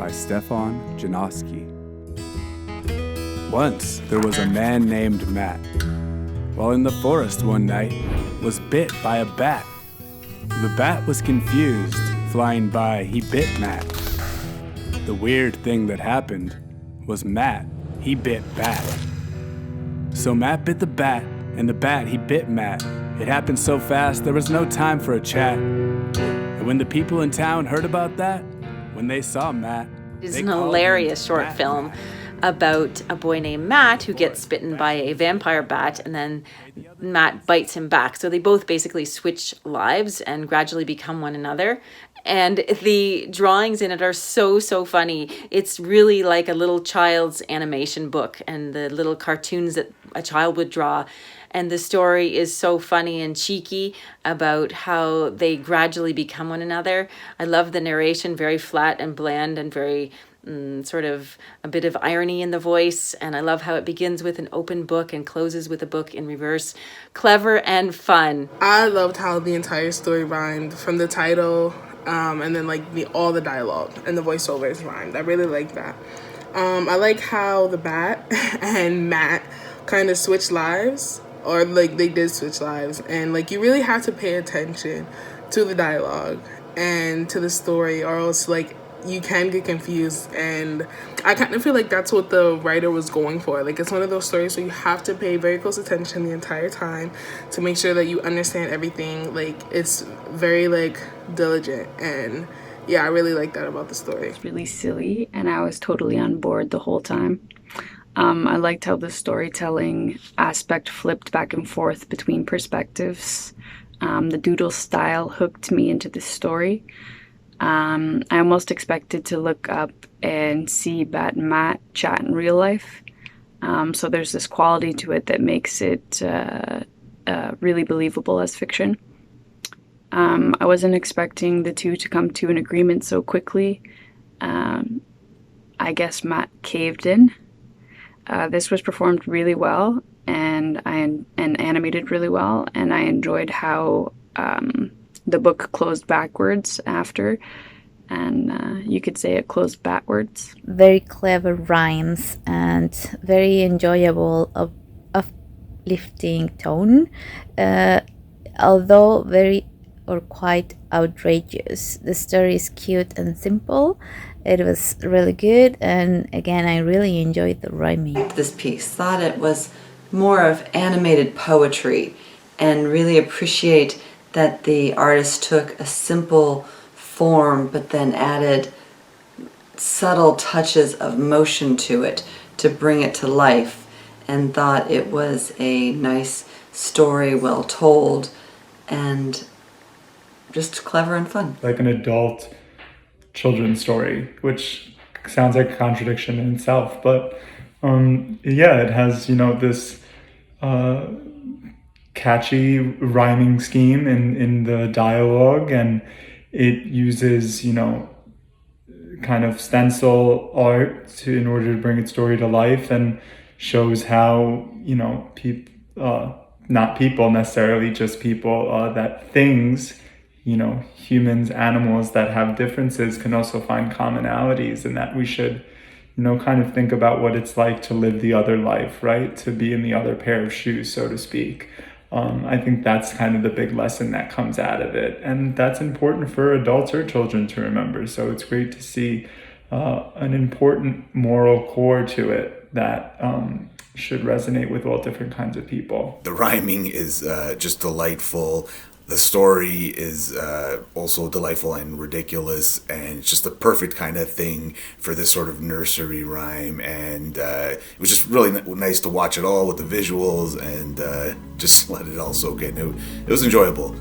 by Stefan, Janoski. Once there was a man named Matt. While in the forest one night, was bit by a bat. The bat was confused. Flying by, he bit Matt. The weird thing that happened was Matt, he bit Bat. So Matt bit the bat, and the bat, he bit Matt. It happened so fast, there was no time for a chat. And when the people in town heard about that, when they saw Matt, it's an hilarious short film about a boy named Matt who gets bitten by a vampire bat, and then Matt bites him back. So they both basically switch lives and gradually become one another. And the drawings in it are so funny. It's really like a little child's animation book and the little cartoons that a child would draw. And the story is so funny and cheeky about how they gradually become one another. I love the narration, very flat and bland and very sort of a bit of irony in the voice. And I love how it begins with an open book and closes with a book in reverse. Clever and fun. I loved how the entire story rhymed from the title and then like all the dialogue and the voiceovers rhymed. I really like that. I like how the bat and Matt kind of switched lives. Or like they did switch lives, and like you really have to pay attention to the dialogue and to the story, or else like you can get confused. And I kind of feel like that's what the writer was going for. Like it's one of those stories where you have to pay very close attention the entire time to make sure that you understand everything. Like it's very like diligent, and yeah, I really like that about the story. It's really silly, and I was totally on board the whole time. I liked how the storytelling aspect flipped back and forth between perspectives. The doodle style hooked me into the story. I almost expected to look up and see Bat and Matt chat in real life. So there's this quality to it that makes it really believable as fiction. I wasn't expecting the two to come to an agreement so quickly. I guess Matt caved in. This was performed really well and animated really well, and I enjoyed how the book closed backwards after, and you could say it closed backwards. Very clever rhymes and very enjoyable, uplifting tone, although very or quite outrageous. The story is cute and simple. It was really good, and again, I really enjoyed the rhyming. This piece, thought it was more of animated poetry, and really appreciate that the artist took a simple form but then added subtle touches of motion to it to bring it to life, and thought it was a nice story, well told, and just clever and fun. Like an adult children's story, which sounds like a contradiction in itself, but yeah, it has, this catchy rhyming scheme in the dialogue, and it uses, kind of stencil art in order to bring its story to life, and shows how, not people necessarily, just people, that things, humans, animals that have differences can also find commonalities, and that we should, kind of think about what it's like to live the other life, right? To be in the other pair of shoes, so to speak. I think that's kind of the big lesson that comes out of it. And that's important for adults or children to remember. So it's great to see an important moral core to it that should resonate with all different kinds of people. The rhyming is just delightful. The story is also delightful and ridiculous, and it's just the perfect kind of thing for this sort of nursery rhyme. And it was just really nice to watch it all with the visuals and just let it all soak in. It was enjoyable.